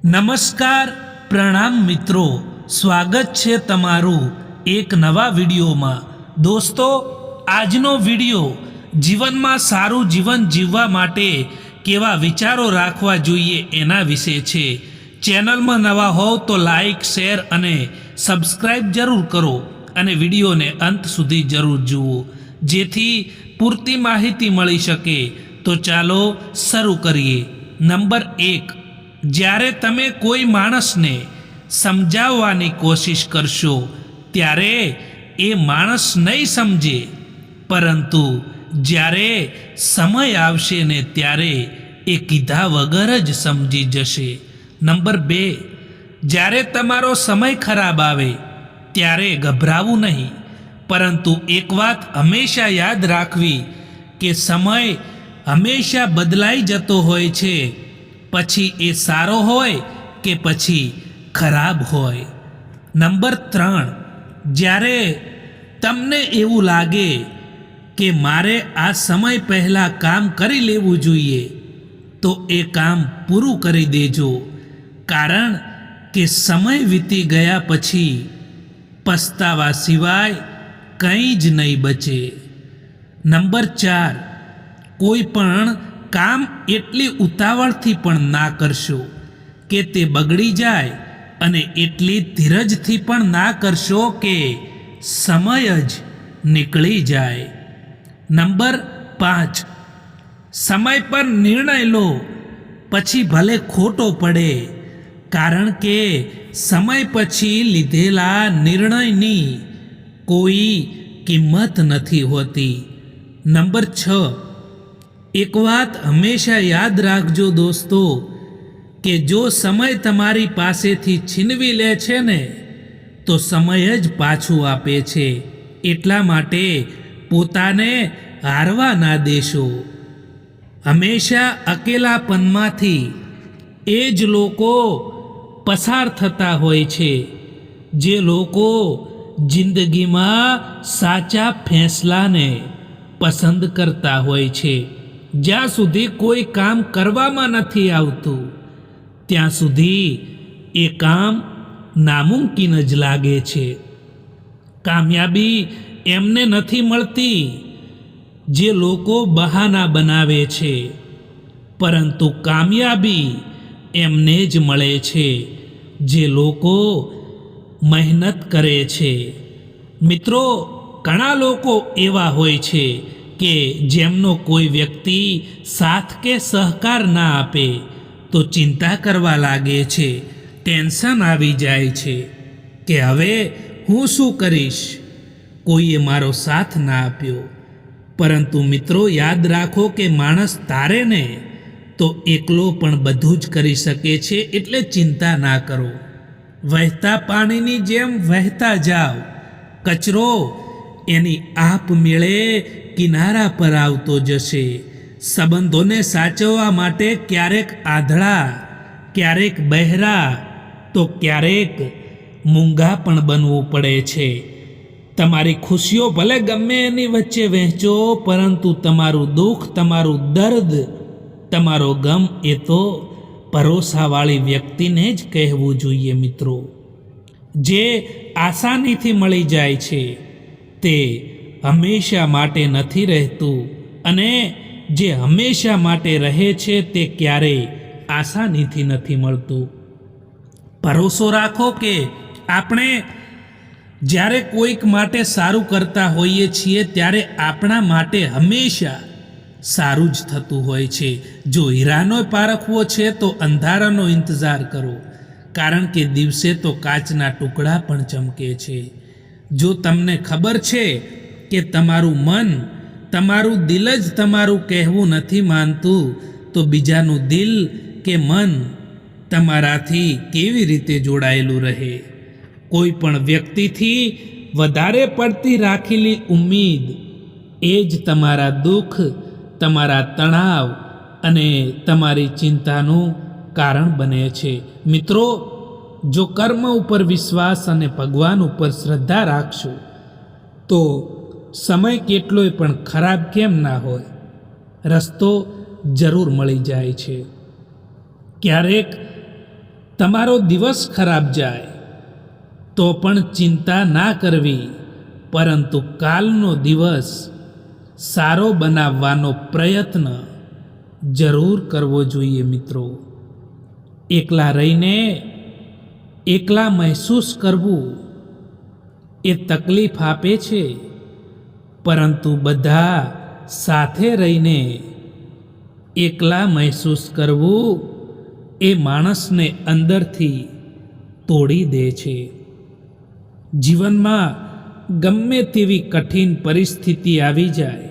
નમસ્કાર, પ્રણામ મિત્રો, સ્વાગત છે તમારું એક નવા વિડીયોમાં। દોસ્તો, આજનો વિડીયો જીવનમાં સારું જીવન જીવવા માટે કેવા વિચારો રાખવા જોઈએ એના વિશે છે। ચેનલમાં નવા હોવ તો લાઈક, શેર અને સબસ્ક્રાઈબ જરૂર કરો અને વિડીયોને અંત સુધી જરૂર જુઓ, જેથી પૂરતી માહિતી મળી શકે। તો ચાલો શરૂ કરીએ। નંબર 1, જ્યારે તમે કોઈ માણસને સમજાવવાની કોશિશ કરશો ત્યારે એ માણસ નહીં સમજે, પરંતુ જ્યારે સમય આવશે ને ત્યારે એ કીધા વગર જ સમજી જશે। નંબર 2, જ્યારે તમારો સમય ખરાબ આવે ત્યારે ગભરાવું નહીં, પરંતુ એક વાત હંમેશા યાદ રાખવી કે સમય હંમેશા બદલાઈ જતો હોય છે, પછી એ સારો હોય કે પછી ખરાબ હોય। નંબર 3, જ્યારે તમને એવું લાગે કે મારે આ સમય પહેલાં કામ કરી લેવું જોઈએ, તો એ કામ પૂરું કરી દેજો, કારણ કે સમય વીતી ગયા પછી પસ્તાવા સિવાય કંઈ જ નહીં બચે। નંબર 4, કોઈ પણ કામ એટલી ઉતાવળથી પણ ના કરશો કે તે બગડી જાય, અને એટલી ધીરજથી પણ ના કરશો કે સમય જ નીકળી જાય। નંબર 5, સમય પર નિર્ણય લો, પછી ભલે ખોટો પડે, કારણ કે સમય પછી લીધેલા નિર્ણયની કોઈ કિંમત નથી હોતી। નંબર 6, એક વાત હંમેશા યાદ રાખજો દોસ્તો, કે જો સમય તમારી પાસેથી છીનવી લે છે ને, તો સમય જ પાછું આપે છે, એટલા માટે પોતાને હારવા ના દેશો। હંમેશા અકેલાપનમાંથી એ જ લોકો પસાર થતા હોય છે જે લોકો જિંદગીમાં સાચા ફેંસલાને પસંદ કરતા હોય છે। જ્યાં સુધી કોઈ કામ કરવામાં નથી આવતું ત્યાં સુધી એ કામ નામુમકિન જ લાગે છે। કામયાબી એમને નથી મળતી જે લોકો બહાના બનાવે છે, પરંતુ કામયાબી એમને જ મળે છે જે લોકો મહેનત કરે છે। મિત્રો, ઘણા લોકો એવા હોય છે કે જેમનો કોઈ વ્યક્તિ સાથ કે સહકાર ના આપે તો ચિંતા કરવા લાગે છે, ટેન્શન આવી જાય છે કે હવે હું શું કરીશ, કોઈએ મારો સાથ ના આપ્યો। પરંતુ મિત્રો, યાદ રાખો કે માણસ તારે ને તો એકલો પણ બધું જ કરી શકે છે, એટલે ચિંતા ના કરો। વહેતા પાણીની જેમ વહેતા જાઓ, કચરો એની આપમેળે કિનારા પર આવતો જશે। સંબંધોને સાચવવા માટે ક્યારેક આંધળા, ક્યારેક બહેરા, તો ક્યારેક મૂંગા પણ બનવું પડે છે। તમારી ખુશીઓ ભલે ગમે એની વચ્ચે વહેંચો, પરંતુ તમારું દુઃખ, તમારું દર્દ, તમારો ગમ એ તો ભરોસાવાળી વ્યક્તિને જ કહેવું જોઈએ। મિત્રો, જે આસાનીથી મળી જાય છે તે હંમેશા માટે નથી રહેતું, અને જે હંમેશા માટે રહે છે તે ક્યારેય આસાનીથી નથી મળતું। ભરોસો રાખો કે આપણે જ્યારે કોઈક માટે સારું કરતા હોઈએ છીએ ત્યારે આપણા માટે હંમેશા સારું જ થતું હોય છે। જો હીરાનો પારખવો છે તો અંધારાનો ઇંતજાર કરો, કારણ કે દિવસે તો કાચના ટુકડા પણ ચમકે છે। જો તમને ખબર છે કે તમારું મન, તમારું દિલ જ તમારું કહેવું નથી માનતું, તો બીજાનું દિલ કે મન તમારાથી કેવી રીતે જોડાયેલું રહે। કોઈ પણ વ્યક્તિથી વધારે પડતી રાખેલી ઉમ્મીદ એ જ તમારા દુઃખ, તમારા તણાવ અને તમારી ચિંતાનું કારણ બને છે। મિત્રો, જો કર્મ ઉપર વિશ્વાસ અને ભગવાન ઉપર શ્રદ્ધા રાખશો તો સમય કેટલોય પણ ખરાબ કેમ ના હોય, રસ્તો જરૂર મળી જાય છે। ક્યારેક તમારો દિવસ ખરાબ જાય તો પણ ચિંતા ના કરવી, પરંતુ કાલનો દિવસ સારો બનાવવાનો પ્રયત્ન જરૂર કરવો જોઈએ મિત્રો. એકલા રહીને એકલા મહેસૂસ કરવું એ તકલીફ આપે છે, પરંતુ બધા સાથે રહીને એકલા મહેસૂસ કરવું એ માણસને અંદરથી તોડી દે છે. જીવનમાં ગમે તેવી કઠિન પરિસ્થિતિ આવી જાય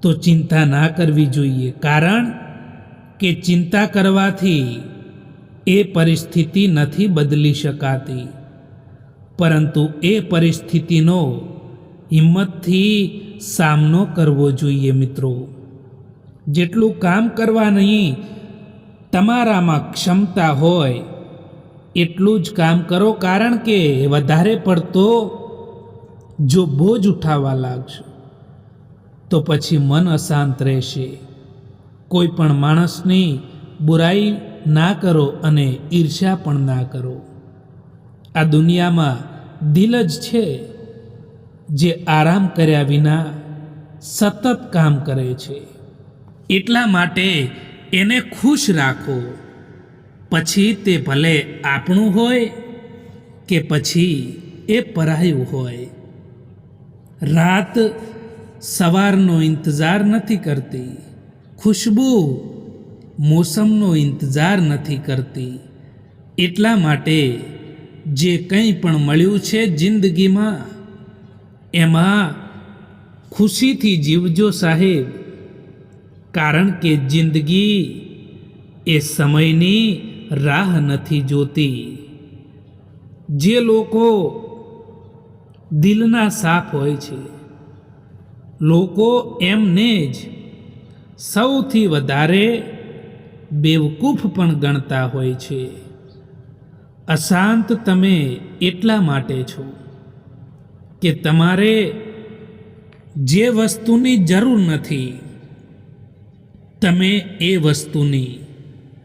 તો ચિંતા ના કરવી જોઈએ, કારણ કે ચિંતા કરવાથી એ પરિસ્થિતિ નથી બદલી શકાતી, પરંતુ એ પરિસ્થિતિનો હિંમતથી સામનો કરવો જોઈએ મિત્રો. જેટલું કામ કરવાની તમારામાં ક્ષમતા હોય એટલું જ કામ કરો, કારણ કે વધારે પડતો જો બોજ ઉઠાવવા લાગશો તો પછી મન અશાંત રહેશે. કોઈ પણ માણસની બુરાઈ ના કરો અને ઈર્ષ્યા પણ ના કરો. આ દુનિયામાં દિલ જ છે જે આરામ કર્યા વિના સતત કામ કરે છે. એટલા માટે એને ખુશ રાખો, પછી તે ભલે આપણું હોય કે પછી એ પરાયું હોય. રાત સવારનો ઇંતજાર નથી કરતી, ખુશ્બુ મોસમનો ઇંતજાર નથી કરતી. એટલા માટે જે કંઈ પણ મળ્યું છે જિંદગીમાં એમાં ખુશીથી જીવજો સાહેબ, કારણ કે જિંદગી એ સમયની રાહ નથી જોતી. જે લોકો દિલના સાફ હોય છે, લોકો એમને જ સૌથી વધારે બેવકૂફ પણ ગણતા હોય છે. અશાંત તમે એટલા માટે છો કે તમારે જે વસ્તુની જરૂર નથી તમે એ વસ્તુની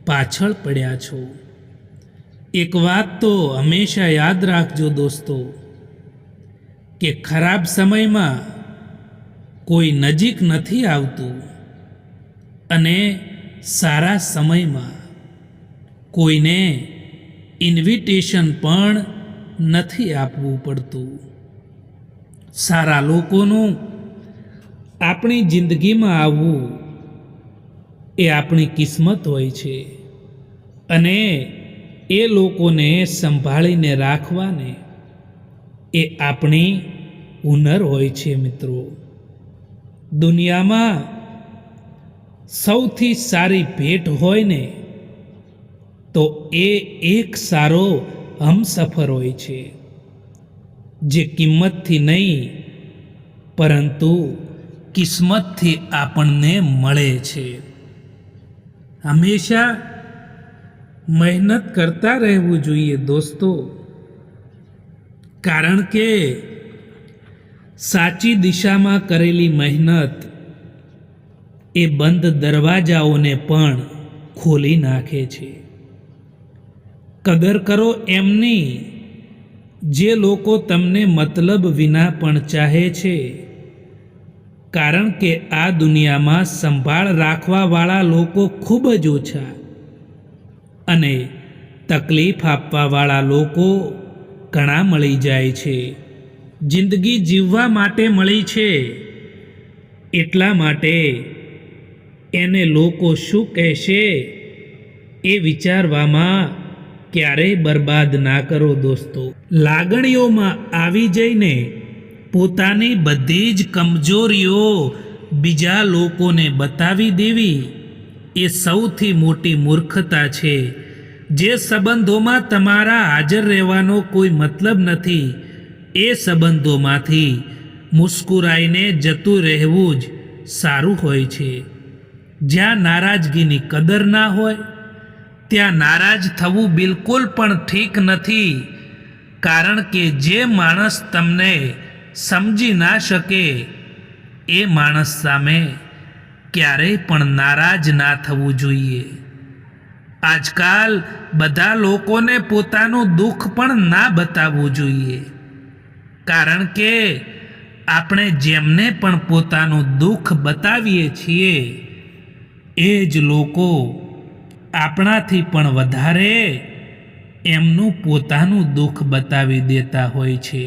પાછળ પડ્યા છો. એક વાત તો હંમેશા યાદ રાખજો દોસ્તો, કે ખરાબ સમયમાં કોઈ નજીક નથી આવતું અને સારા સમયમાં કોઈને ઇન્વિટેશન પણ નથી આપવું પડતું. સારા લોકોનું આપણી જિંદગીમાં આવવું એ આપણી કિસ્મત હોય છે, અને એ લોકોને સંભાળીને રાખવાને એ આપણી હુનર હોય છે મિત્રો. દુનિયામાં સૌથી સારી ભેટ હોય ને તો એ એક સારો હમસફર હોય છે, જે કિંમતથી નહીં પરંતુ કિસ્મતથી આપણને મળે છે. હંમેશા મહેનત કરતા રહેવું જોઈએ દોસ્તો, કારણ કે સાચી દિશામાં કરેલી મહેનત એ બંધ દરવાજાઓને પણ ખોલી નાખે છે. કદર કરો એમની જે લોકો તમને મતલબ વિના પણ ચાહે છે, કારણ કે આ દુનિયામાં સંભાળ રાખવાવાળા લોકો ખૂબ જ ઓછા અને તકલીફ આપવાવાળા લોકો ઘણા મળી જાય છે. જિંદગી જીવવા માટે મળી છે, એટલા માટે એને લોકો શું કહેશે એ વિચારવામાં ક્યારેય બરબાદ ના કરો દોસ્તો. લાગણીઓમાં આવી જઈને પોતાની બધી જ કમજોરીઓ બીજા લોકોને બતાવી દેવી એ સૌથી મોટી મૂર્ખતા છે. જે સંબંધોમાં તમારા હાજર રહેવાનો કોઈ મતલબ નથી, એ સંબંધોમાંથી મુસ્કુરાઈને જતું રહેવું જ સારું હોય છે. જ્યાં નારાજગીની કદર ના હોય ત્યાં નારાજ થવું બિલકુલ પણ ઠીક નથી, કારણ કે જે માણસ તમને સમજી ના શકે એ માણસ સામે ક્યારેય પણ નારાજ ના થવું જોઈએ. આજકાલ બધા લોકોને પોતાનું દુઃખ પણ ના બતાવવું જોઈએ, કારણ કે આપણે જેમને પણ પોતાનું દુઃખ બતાવીએ છીએ એ જ લોકો આપણાથી પણ વધારે એમનું પોતાનું દુઃખ બતાવી દેતા હોય છે.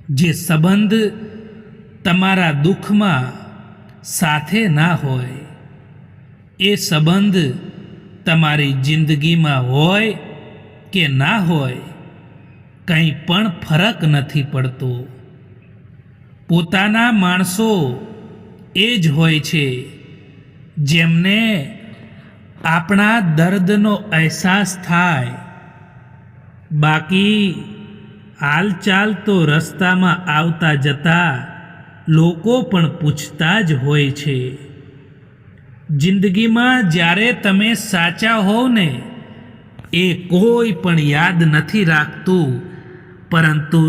જે સંબંધ તમારા દુઃખમાં સાથે ના હોય એ સંબંધ તમારી જિંદગીમાં હોય કે ના હોય કંઈ પણ ફરક નથી પડતો. પોતાના માણસો એ જ હોય છે જેમને આપણા દર્દનો અહેસાસ થાય. બાકી હાલચાલ તો રસ્તામાં આવતા જતા લોકો પણ પૂછતા જ હોય છે. જિંદગીમાં જ્યારે તમે સાચા હોવ ને એ કોઈ પણ યાદ નથી રાખતું, પરંતુ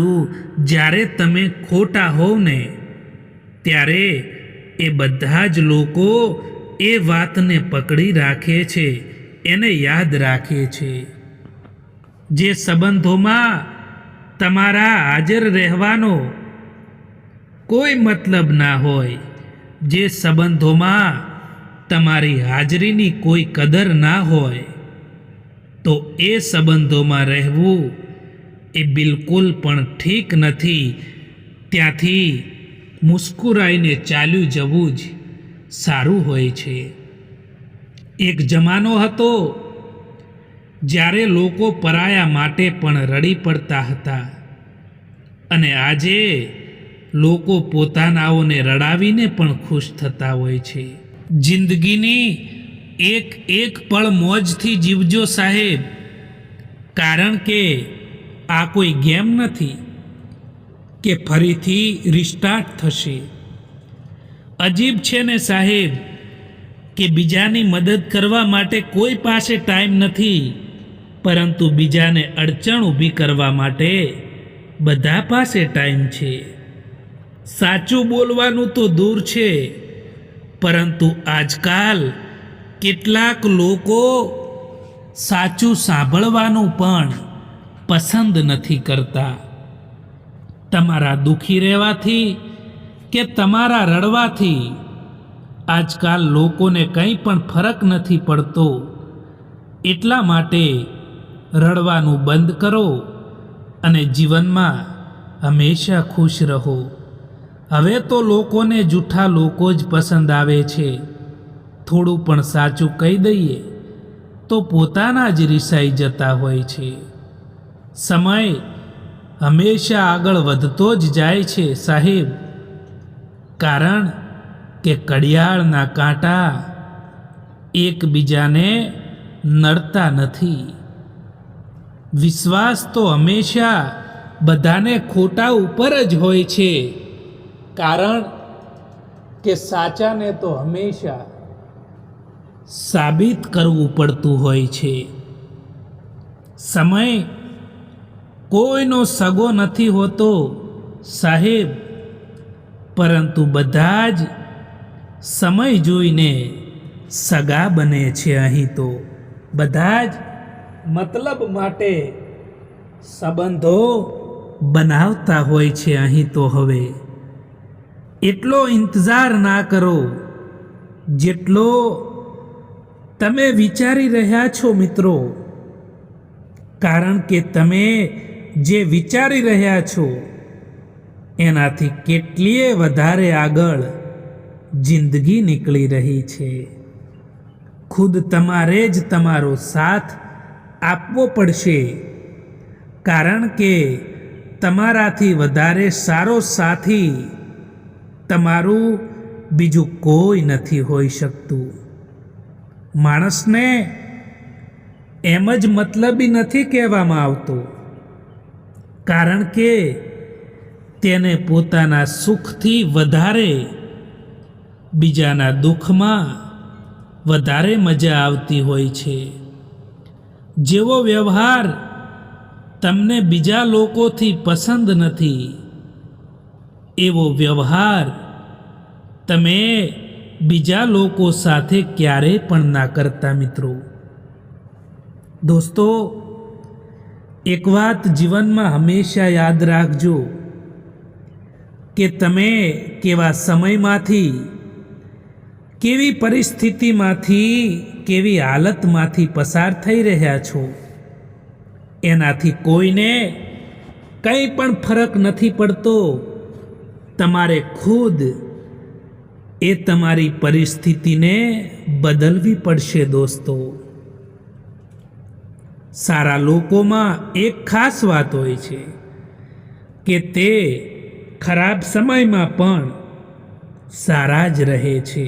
જ્યારે તમે ખોટા હોવ ને ત્યારે એ બધા જ લોકો એ વાતને પકડી રાખે છે, એને યાદ રાખે છે. જે સંબંધોમાં તમારા હાજર રહેવાનો કોઈ મતલબ ના હોય, જે સંબંધોમાં તમારી હાજરીની કોઈ કદર ના હોય, તો એ સંબંધોમાં રહેવું એ બિલકુલ પણ ઠીક નથી. ત્યાંથી મુસ્કુરાઈને ચાલ્યું જવું જ સારું હોય છે. એક જમાનો હતો જ્યારે લોકો પરાયા માટે પણ રડી પડતા હતા, અને આજે લોકો પોતાનાઓને રડાવીને પણ ખુશ થતા હોય છે. જિંદગીની એક એક પળ મોજથી જીવજો સાહેબ, કારણ કે આ કોઈ ગેમ નથી કે ફરીથી રિસ્ટાર્ટ થશે. અજીબ છે ને સાહેબ કે બીજાની મદદ કરવા માટે કોઈ પાસે ટાઈમ નથી, પરંતુ બીજાને અડચણ ઊભી કરવા માટે બધા પાસે ટાઈમ છે. સાચું બોલવાનું તો દૂર છે, પરંતુ આજકાલ કેટલાક લોકો સાચું સાંભળવાનું પણ પસંદ નથી કરતા. તમારા દુઃખી રહેવાથી કે તમારા રડવાથી આજકાલ લોકોને કંઈ પણ ફરક નથી પડતો. એટલા માટે રડવાનું બંધ કરો અને જીવનમાં હંમેશા ખુશ રહો. હવે તો લોકોને જૂઠા લોકો જ પસંદ આવે છે. થોડું પણ સાચું કહી દઈએ તો પોતાના જ રિસાઈ જતા હોય છે. સમય હંમેશા આગળ વધતો જ જાય છે સાહેબ, કારણ કે ઘડિયાળના કાંટા એકબીજાને નડતા નથી. વિશ્વાસ તો હંમેશા બધાને ખોટા ઉપર જ હોય છે, કારણ કે સાચાને તો હંમેશા સાબિત કરવું પડતું હોય છે. સમય કોઈનો સગો નથી હોતો સાહેબ, પરંતુ બધા જ સમય જોઈને સગા બને છે. અહીં તો બધા જ મતલબ માટે સંબંધો બનાવતા હોય છે. અહીં તો હવે એટલો ઇંતજાર ના કરો જેટલો તમે વિચારી રહ્યા છો મિત્રો, કારણ કે તમે જે વિચારી રહ્યા છો એનાથી કેટલીય વધારે આગળ જિંદગી નીકળી રહી છે. ખુદ તમારે જ તમારો સાથ આપવો પડશે, કારણ કે તમારાથી વધારે સારો સાથી તમારું બીજું કોઈ નથી હોઈ શકતું. માણસને એમ જ મતલબી નથી કહેવામાં આવતો, કારણ કે તેને પોતાના સુખથી વધારે બીજાના દુઃખમાં વધારે મજા આવતી હોય છે. જેવો વ્યવહાર તમને બીજા લોકોથી પસંદ નથી, એવો વ્યવહાર તમે બીજા લોકો સાથે ક્યારેય પણ ના કરતા મિત્રો. દોસ્તો, એક વાત જીવનમાં હંમેશા યાદ રાખજો કે તમે કેવા સમયમાંથી, કેવી પરિસ્થિતિમાંથી, કેવી હાલતમાંથી પસાર થઈ રહ્યા છો એનાથી કોઈને કંઈ પણ ફરક નથી પડતો. તમારે ખુદ એ તમારી પરિસ્થિતિને બદલવી પડશે. દોસ્તો, સારા લોકોમાં એક ખાસ વાત હોય છે કે તે ખરાબ સમયમાં પણ સારા જ રહે છે,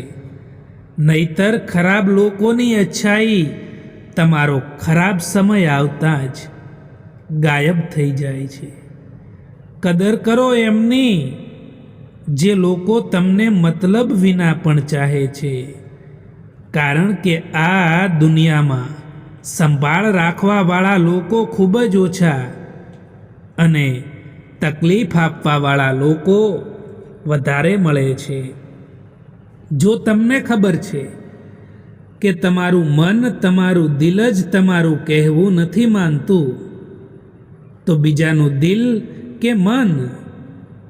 નહીતર ખરાબ લોકોની અચ્છાઈ તમારો ખરાબ સમય આવતા જ ગાયબ થઈ જાય છે. કદર કરો એમની જે લોકો તમને મતલબ વિના પણ ચાહે છે, કારણ કે આ દુનિયામાં સંભાળ રાખવાવાળા લોકો ખૂબ જ ઓછા અને તકલીફ આપવાવાળા લોકો વધારે મળે છે. જો તમને ખબર છે કે તમારું મન, તમારું દિલ જ તમારું કહેવું નથી માનતું, તો બીજાનું દિલ કે મન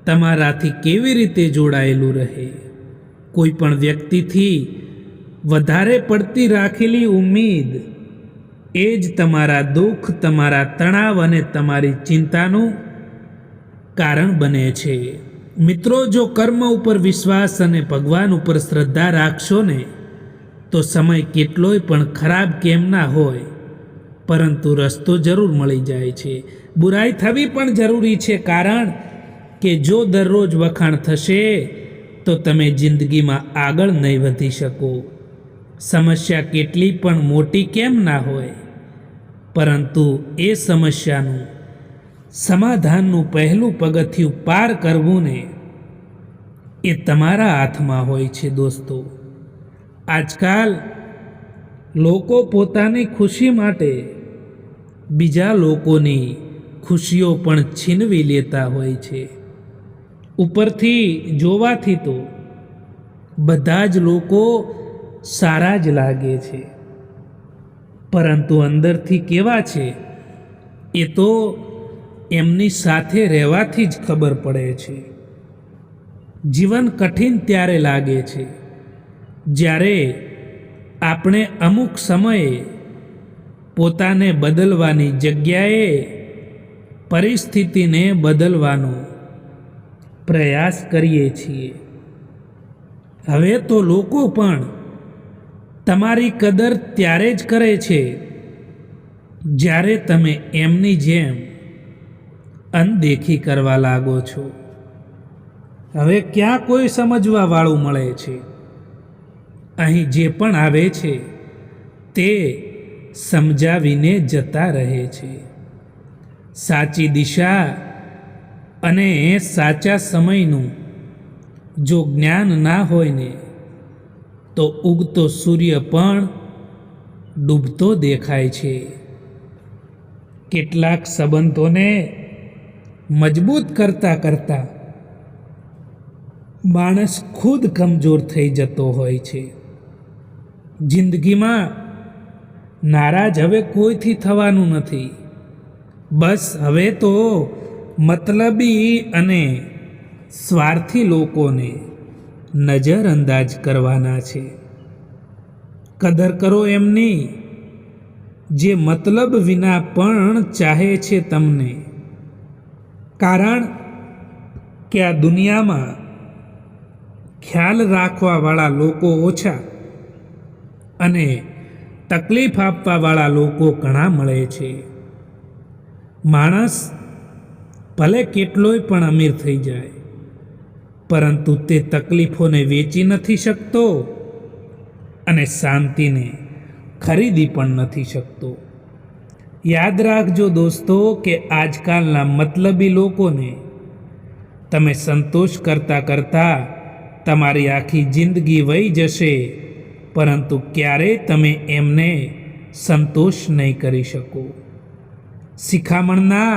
તમારાથી કેવી રીતે જોડાયેલું રહે? કોઈ પણ વ્યક્તિથી વધારે પડતી રાખેલી ઉમ્મીદ એ જ તમારા દુઃખ, તમારા તણાવ અને તમારી ચિંતાનું કારણ બને છે. મિત્રો, જો કર્મ ઉપર વિશ્વાસ અને ભગવાન ઉપર શ્રદ્ધા રાખશો ને, તો સમય કેટલોય પણ ખરાબ કેમ ના હોય, પરંતુ રસ્તો જરૂર મળી જાય છે. બુરાઈ થવી પણ જરૂરી છે, કારણ કે જો દરરોજ વખાણ થશે તો તમે જિંદગીમાં આગળ નહીં વધી શકો. સમસ્યા કેટલી પણ મોટી કેમ ના હોય, પરંતુ એ સમસ્યાનું સમાધાનનું પહેલું પગથિયું પાર કરવું ને, એ તમારા હાથમાં હોય છે. દોસ્તો, આજકાલ લોકો પોતાની ખુશી માટે બીજા લોકોની ખુશીઓ પણ છીનવી લેતા હોય છે. ઉપરથી જોવાથી તો બધા જ લોકો સારા જ લાગે છે, પરંતુ અંદરથી કેવા છે એ તો એમની સાથે રહેવાથી જ ખબર પડે છે. જીવન કઠિન ત્યારે લાગે છે જ્યારે આપણે અમુક સમયે પોતાને બદલવાની જગ્યાએ પરિસ્થિતિને બદલવાનો પ્રયાસ કરીએ છીએ. હવે તો લોકો પણ તમારી કદર ત્યારે જ કરે છે જ્યારે તમે એમની જેમ અનદેખી કરવા લાગો છો. હવે ક્યાં કોઈ સમજવા વાળું મળે છે? અહીં જે પણ આવે છે તે સમજાવીને જતા રહે છે. સાચી દિશા અને સાચા સમયનું જો જ્ઞાન ના હોય ને, તો ઉગતો સૂર્ય પણ ડૂબતો દેખાય છે. કેટલાક સંબંધોને મજબૂત કરતા કરતા માણસ ખુદ કમજોર થઈ જતો હોય છે. જિંદગીમાં નારાજ હવે કોઈથી થવાનું નથી. બસ હવે તો મતલબી અને સ્વાર્થી લોકોને નજરઅંદાજ કરવાના છે. કદર કરો એમની જે મતલબ વિના પણ ચાહે છે તમને, કારણ કે આ દુનિયામાં ખ્યાલ રાખવાવાળા લોકો ઓછા અને તકલીફ આપવાવાળા લોકો ઘણા મળે છે. માણસ ભલે કેટલોય પણ અમીર થઈ જાય, પરંતુ તે તકલીફોને વેચી નથી શકતો અને શાંતિને ખરીદી પણ નથી શકતો. યાદ રાખજો દોસ્તો કે આજકાલના મતલબી લોકોને તમે સંતોષ કરતાં કરતાં તમારી આખી જિંદગી વહી જશે, પરંતુ ક્યારેય તમે એમને સંતોષ નહીં કરી શકો. શિખામણના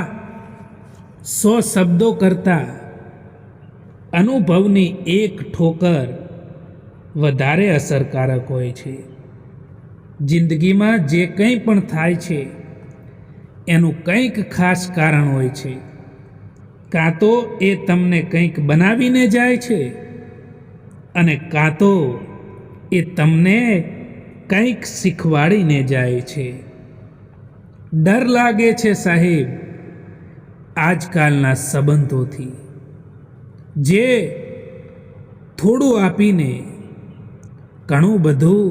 100 શબ્દો કરતાં અનુભવની એક ઠોકર વધારે અસરકારક હોય છે. જિંદગીમાં જે કંઈ પણ થાય છે એનું કંઈક ખાસ કારણ હોય છે. કાં તો એ તમને કંઈક બનાવીને જાય છે અને કાં તો એ તમને કંઈક શીખવાડીને જાય છે. ડર લાગે છે સાહેબ આજકાલના સંબંધોથી, જે થોડું આપીને ઘણું બધું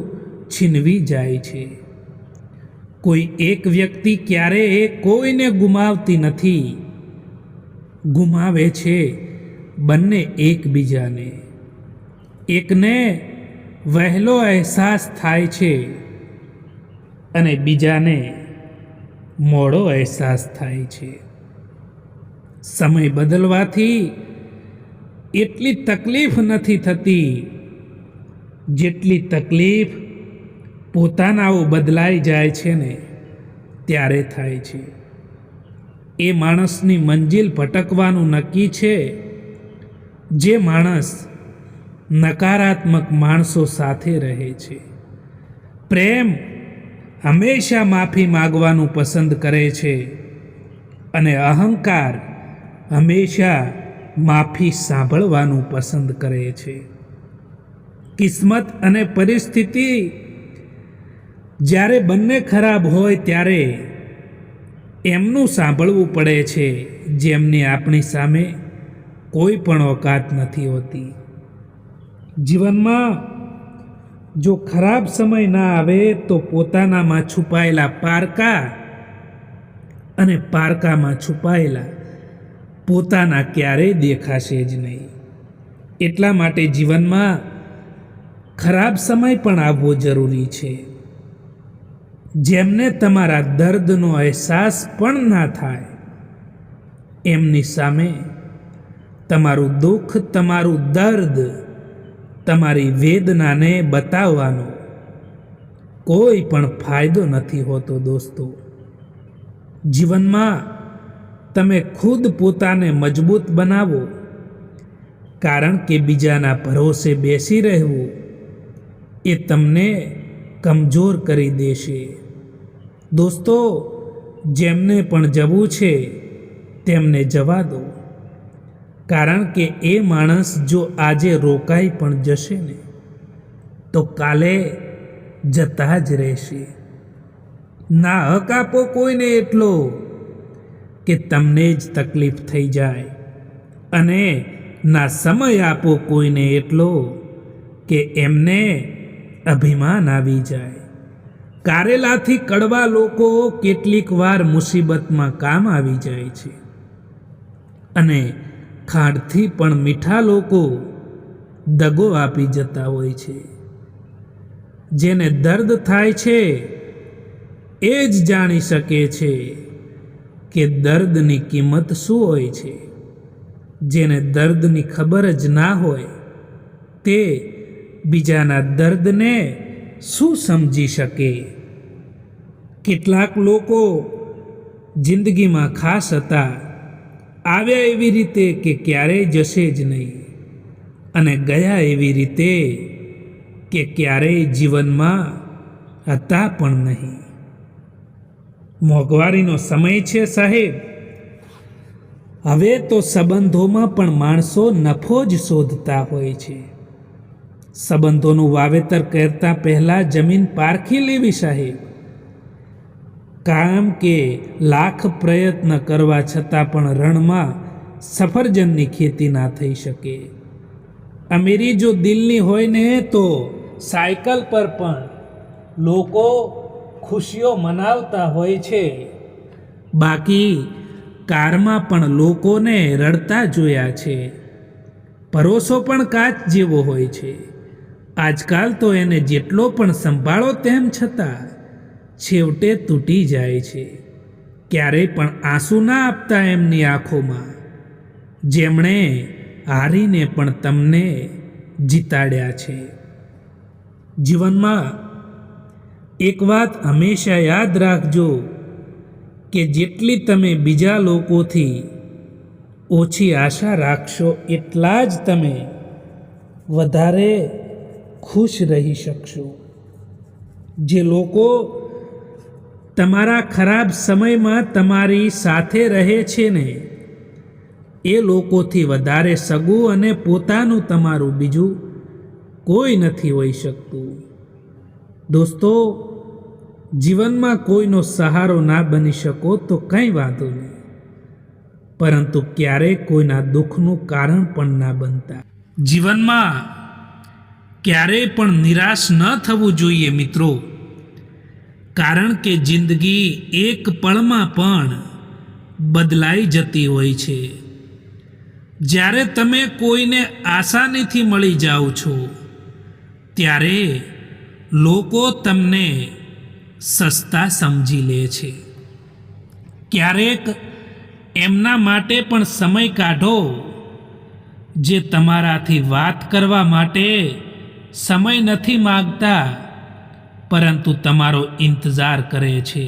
છીનવી જાય છે. કોઈ એક વ્યક્તિ ક્યારેય કોઈને ગુમાવતી નથી, ગુમાવે છે બંને એકબીજાને. એકને વહેલો અહેસાસ થાય છે અને બીજાને મોડો અહેસાસ થાય છે. સમય બદલવાથી એટલી તકલીફ નથી થતી જેટલી તકલીફ પોતાનાઓ બદલાઈ જાય છે ને ત્યારે થાય છે. એ માણસની મંજિલ ભટકવાનું નક્કી છે જે માણસ નકારાત્મક માણસો સાથે રહે છે. પ્રેમ હંમેશા માફી માગવાનું પસંદ કરે છે અને અહંકાર હંમેશા માફી સાંભળવાનું પસંદ કરે છે. કિસ્મત અને પરિસ્થિતિ જ્યારે બંને ખરાબ હોય ત્યારે એમનું સાંભળવું પડે છે જેમની આપણી સામે કોઈ પણ ઓકાત નથી હોતી. જીવનમાં જો ખરાબ સમય ના આવે તો પોતાનામાં છુપાયેલા પારકા અને પારકામાં છુપાયેલા પોતાના ક્યારેય દેખાશે જ નહીં. એટલા માટે જીવનમાં ખરાબ સમય પણ આવવો જરૂરી છે. જેમને તમારા દર્દનો અહેસાસ પણ ના થાય એમની સામે તમારું દુઃખ, તમારું દર્દ, તમારી વેદનાને બતાવવાનો કોઈ પણ ફાયદો નથી હોતો. દોસ્તો, જીવનમાં તમે ખુદ પોતાને મજબૂત બનાવો, કારણ કે બીજાના ભરોસે બેસી રહેવું એ તમને કમજોર કરી દેશે. દોસ્તો, જેમને પણ જવું છે તેમને જવા દો, કારણ કે એ માણસ જો આજે રોકાઈ પણ જશે ને તો કાલે જતા જ રહેશે. ના હક આપો કોઈને એટલો કે તમને જ તકલીફ થઈ જાય, અને ના સમય આપો કોઈને એટલો કે એમને અભિમાન આવી જાય. કારેલાથી કડવા લોકો કેટલીક વાર મુસીબતમાં કામ આવી જાય છે, અને ખાંડથી પણ મીઠા લોકો દગો આપી જતા હોય છે. જેને દર્દ થાય છે એ જ જાણી શકે છે કે દર્દની કિંમત શું હોય છે. જેને દર્દની ખબર જ ના હોય તે બીજાના દર્દને શું સમજી શકે. કેટલાક લોકો જિંદગીમાં ખાસ હતા, આવ્યા એવી રીતે કે ક્યારેય જશે જ નહીં, અને ગયા એવી રીતે કે ક્યારેય જીવનમાં હતા પણ નહીં. મોંઘવારીનો સમય છે સાહેબ. હવે તો સંબંધોમાં પણ માણસો નફો જ શોધતા હોય છે. સંબંધોનું વાવેતર કરતા પહેલા જમીન પારખી લેવી સાહેબ, કારણ કે લાખ પ્રયત્ન કરવા છતાં પણ રણમાં સફરજનની ખેતી ના થઈ શકે. અમીરી જો દિલની હોય ને તો સાયકલ પર પણ લોકો ખુશીઓ મનાવતા હોય છે, બાકી કારમાં પણ લોકોને રડતા જોયા છે. ભરોસો પણ કાચ જેવો હોય છે. આજકાલ તો એને જેટલો પણ સંભાળો તેમ છતાં છેવટે તૂટી જાય છે. ક્યારેય પણ આંસુ ના આપતા એમની આંખોમાં, જેમણે હારીને પણ તમને જીતાડ્યા છે. જીવનમાં એક વાત હંમેશા યાદ રાખજો કે જેટલી તમે બીજા લોકોથી ઓછી આશા રાખશો એટલા જ તમે વધારે ખુશ રહી શકશો. જે લોકો તમારા ખરાબ સમયમાં તમારી સાથે રહે છે ને એ લોકોથી વધારે સગું અને પોતાનું તમારું બીજું કોઈ નથી હોઈ શકતું. દોસ્તો, જીવનમાં કોઈનો સહારો ના બની શકો તો કંઈ વાંધો નહીં, પરંતુ ક્યારેય કોઈના દુઃખનું કારણ પણ ના બનતા. જીવનમાં ક્યારેય પણ નિરાશ ન થવું જોઈએ મિત્રો, કારણ કે જિંદગી એક પળમાં પણ બદલાઈ જતી હોય છે. જ્યારે તમે કોઈને આસાનીથી મળી જાઓ છો ત્યારે લોકો તમને સસ્તા સમજી લે છે. ક્યારેક એમના માટે પણ સમય કાઢો જે તમારાથી વાત કરવા માટે સમય નથી માગતા, પરંતુ તમારો ઇંતજાર કરે છે.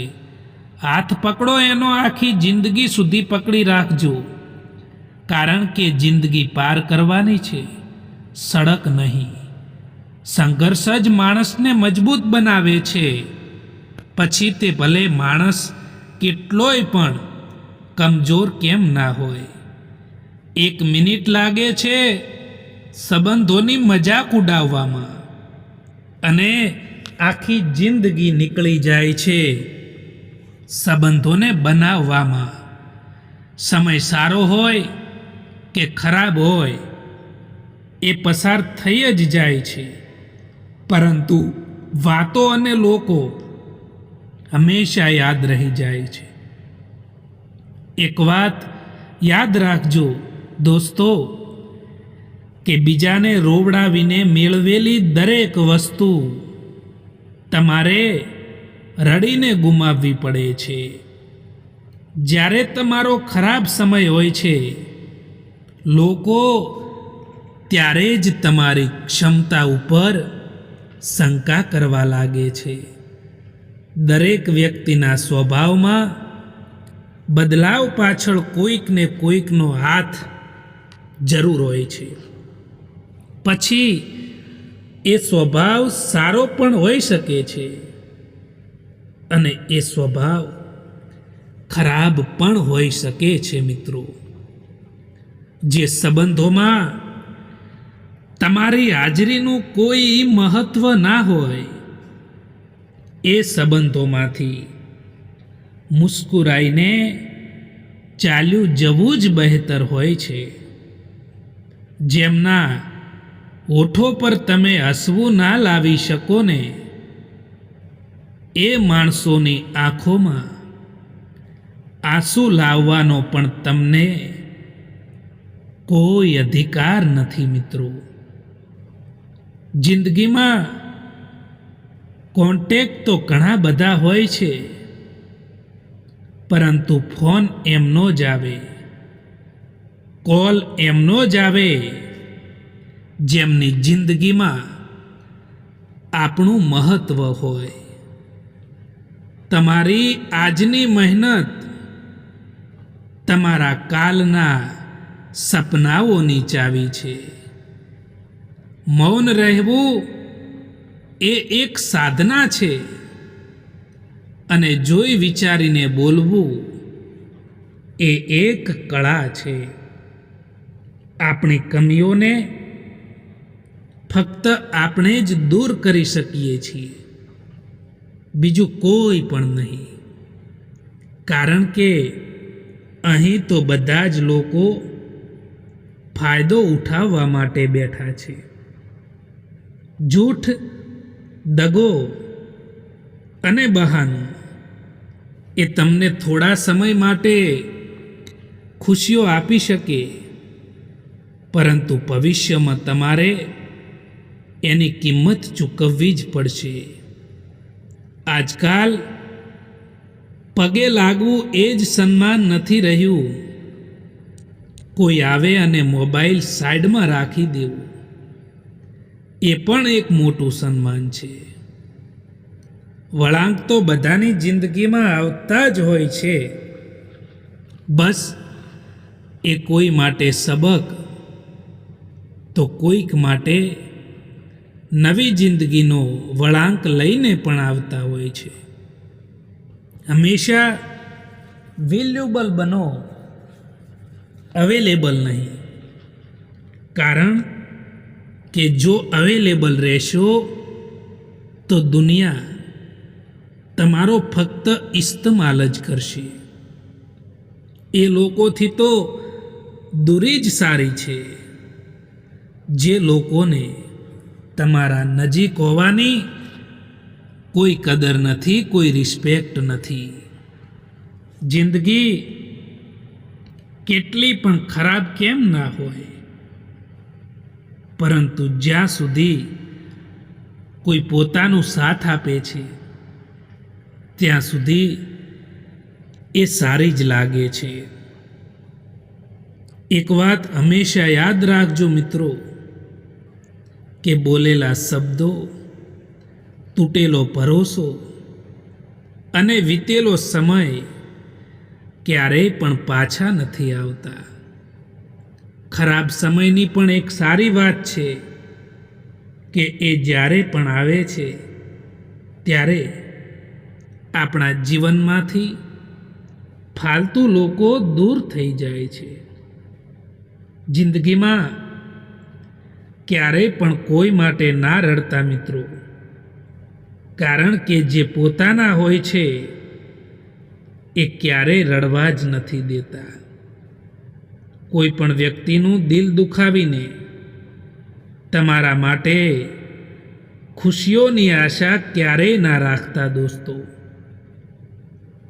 હાથ પકડો એનો આખી જિંદગી સુધી પકડી રાખજો, કારણ કે જિંદગી પાર કરવાની છે, સડક નહીં. સંઘર્ષ જ માણસને મજબૂત બનાવે છે. પછી તે ભલે માણસ કેટલોય પણ કમજોર કેમ ના હોય. 1 મિનિટ લાગે છે સંબંધોની મજાક ઉડાવવામાં, અને આખી જિંદગી નીકળી જાય છે સંબંધોને બનાવવામાં. સમય સારો હોય કે ખરાબ હોય એ પસાર થઈ જ જાય છે, પરંતુ વાતો અને લોકો હંમેશા યાદ રહી જાય છે. એક વાત યાદ રાખજો દોસ્તો, કે બીજાને રોવડાવીને મેળવેલી દરેક વસ્તુ તમારે રડીને ગુમાવવી પડે છે. જ્યારે તમારો ખરાબ સમય હોય છે, લોકો ત્યારે જ તમારી ક્ષમતા ઉપર શંકા કરવા લાગે છે. દરેક વ્યક્તિના સ્વભાવમાં બદલાવ પાછળ કોઈકને કોઈકનો હાથ જરૂર હોય છે. પછી એ સ્વભાવ સારો પણ હોઈ શકે છે અને એ સ્વભાવ ખરાબ પણ હોઈ શકે છે. મિત્રો, જે સંબંધોમાં તમારી હાજરીનું કોઈ મહત્વ ના હોય એ સંબંધોમાંથી મુસ્કુરાઈને ચાલ્યું જવું જ બહેતર હોય છે. જેમના હોઠો પર તમે હસવું ના લાવી શકો ને એ માણસોની આંખોમાં આંસુ લાવવાનો પણ તમને કોઈ અધિકાર નથી. મિત્રો, જિંદગીમાં કોન્ટેક્ટ તો ઘણા બધા હોય છે, પરંતુ ફોન એમનો જ આવે, કોલ એમનો જ આવે જેમની જિંદગીમાં આપણું મહત્વ હોય. તમારી આજની મહેનત તમારા કાલના સપનાઓની ચાવી છે. મૌન રહેવું એ એક સાધના છે, અને જોઈ વિચારીને બોલવું એ એક કળા છે. આપણી કમીઓને ફક્ત આપણે જ દૂર કરી શકીએ છીએ, બીજું કોઈ પણ નહીં. કારણ કે અહીં તો બધા જ લોકો ફાયદો ઉઠાવવા માટે બેઠા છે. જૂઠ, દગો અને બહાનું એ તમને થોડા સમય માટે ખુશીઓ આપી શકે, પરંતુ ભવિષ્યમાં તમારે એની કિંમત ચૂકવવી જ પડશે. આજકાલ પગે લાગવું એ જ સન્માન નથી રહ્યું. કોઈ આવે અને મોબાઈલ સાઈડમાં રાખી દેવું એ પણ એક મોટું સન્માન છે. વળાંક તો બધાની જિંદગીમાં આવતા જ હોય છે, બસ એ કોઈ માટે સબક તો કોઈક માટે નવી જિંદગીનો વળાંક લઈને પણ આવતા હોય છે. હંમેશા વેલ્યુબલ બનો, અવેલેબલ નહીં. કારણ કે જો અવેલેબલ રહેશો તો દુનિયા તમારો ફક્ત ઇસ્તેમાલ જ કરશે. એ લોકોથી તો દૂરી જ સારી છે જે લોકોને તમારા નજીક હોવાની કોઈ કદર નથી, કોઈ રિસ્પેક્ટ નથી. જિંદગી કેટલી પણ ખરાબ કેમ ના હોય, પરંતુ જ્યાં સુધી કોઈ પોતાનો સાથ આપે છે ત્યાં સુધી એ સારી જ લાગે છે. એક વાત હંમેશા યાદ રાખજો મિત્રો, કે બોલેલા શબ્દો, તૂટેલો ભરોસો અને વીતેલો સમય ક્યારેય પણ પાછા નથી આવતા. ખરાબ સમયની પણ એક સારી વાત છે કે એ જ્યારે પણ આવે છે ત્યારે આપણા જીવનમાંથી ફાલતુ લોકો દૂર થઈ જાય છે. જિંદગીમાં ક્યારેય પણ કોઈ માટે ના રડતા મિત્રો, કારણ કે જે પોતાના હોય છે એ ક્યારેય રડવા જ નથી દેતા. કોઈ પણ વ્યક્તિનું દિલ દુખાવીને તમારા માટે ખુશીઓની આશા ક્યારેય ના રાખતા દોસ્તો.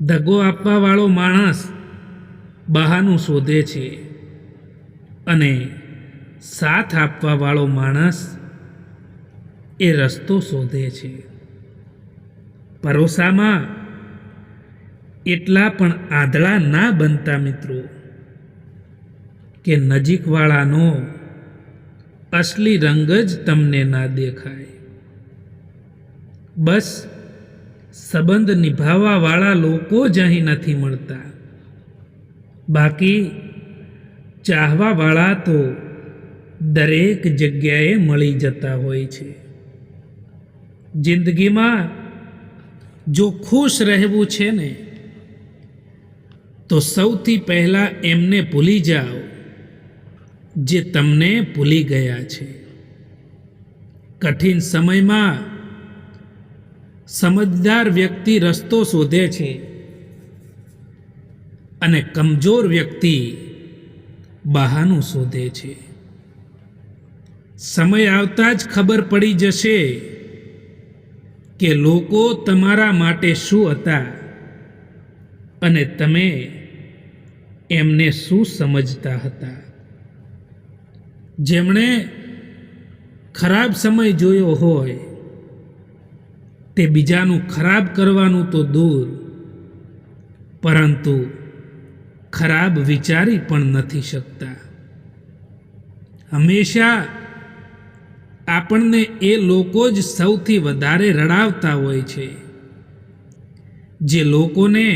દગો આપવાવાળો માણસ બહાનું શોધે છે અને સાથ આપવાવાળો માણસ એ રસ્તો શોધે છે. ભરોસામાં એટલા પણ આંધળા ના બનતા મિત્રો કે નજીકવાળાનો અસલી રંગ જ તમને ના દેખાય. બસ સંબંધ નિભાવવાવાળા લોકો જ અહીં નથી મળતા, બાકી ચાહવાવાળા તો દરેક જગ્યાએ મળી જતા હોય છે. જિંદગીમાં જો ખુશ રહેવું છે ને તો સૌથી પહેલાં એમને ભૂલી જાઓ જે તમને ભૂલી ગયા છે. કઠિન સમયમાં સમજદાર વ્યક્તિ રસ્તો શોધે છે અને કમજોર વ્યક્તિ બહાનું શોધે છે. સમય આવતા જ ખબર પડી જશે કે લોકો તમારા માટે શું હતા અને તમે એમને શું સમજતા હતા. જેમણે ખરાબ સમય જોયો હોય તે બીજાનું ખરાબ કરવાનું તો દૂર, પરંતુ ખરાબ વિચારી પણ નથી શકતા. હંમેશા આપણને એ લોકો જ સૌથી વધારે રડાવતા હોય છે જે લોકોને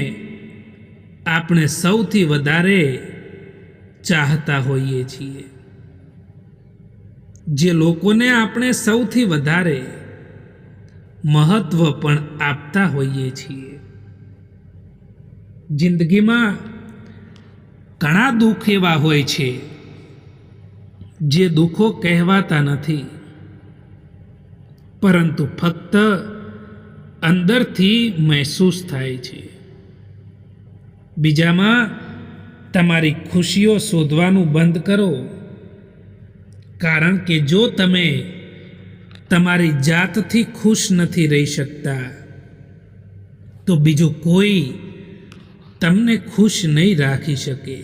આપણે સૌથી વધારે ચાહતા હોઈએ છીએ, જે લોકોને આપણે સૌથી વધારે મહત્વ પણ આપતા હોઈએ છીએ. જિંદગીમાં ઘણા દુઃખ એવા હોય છે જે દુઃખો કહેવાતા નથી, પરંતુ ફક્ત અંદરથી મહેસૂસ થાય છે. બીજામાં તમારી ખુશીઓ શોધવાનું બંધ કરો, કારણ કે જો તમે તમારી જાતથી ખુશ નથી રહી શકતા તો બીજું કોઈ તમને ખુશ નહીં રાખી શકે.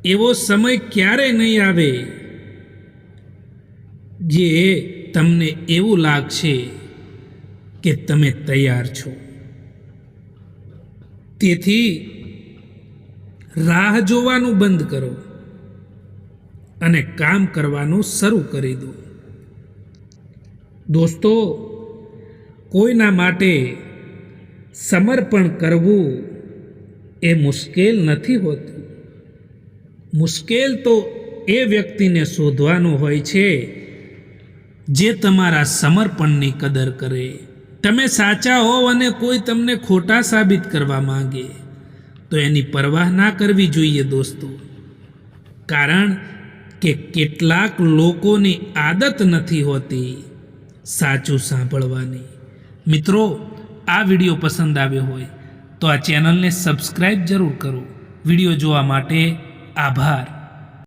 એવો સમય ક્યારે નહીં આવે જે તમને એવું લાગશે કે તમે તૈયાર છો. તેથી રાહ જોવાનું બંધ કરો અને કામ કરવાનું શરૂ કરી દો. દોસ્તો, કોઈના માટે સમર્પણ કરવું એ મુશ્કેલ નથી હોતું. મુશ્કેલ તો એ વ્યક્તિને શોધવાનું હોય છે જે તમારા સમર્પણની કદર કરે, તમે સાચા હોવ અને કોઈ તમને ખોટા સાબિત કરવા માંગે તો એની પરવાહ ના કરવી જોઈએ દોસ્તો. કારણ કે કેટલાક લોકોની આદત નથી હોતી સાચું સાંભળવાની. મિત્રો, આ વિડીયો પસંદ આવ્યો હોય તો આ ચેનલને સબસ્ક્રાઈબ જરૂર કરો. વિડીયો જોવા માટે આભાર.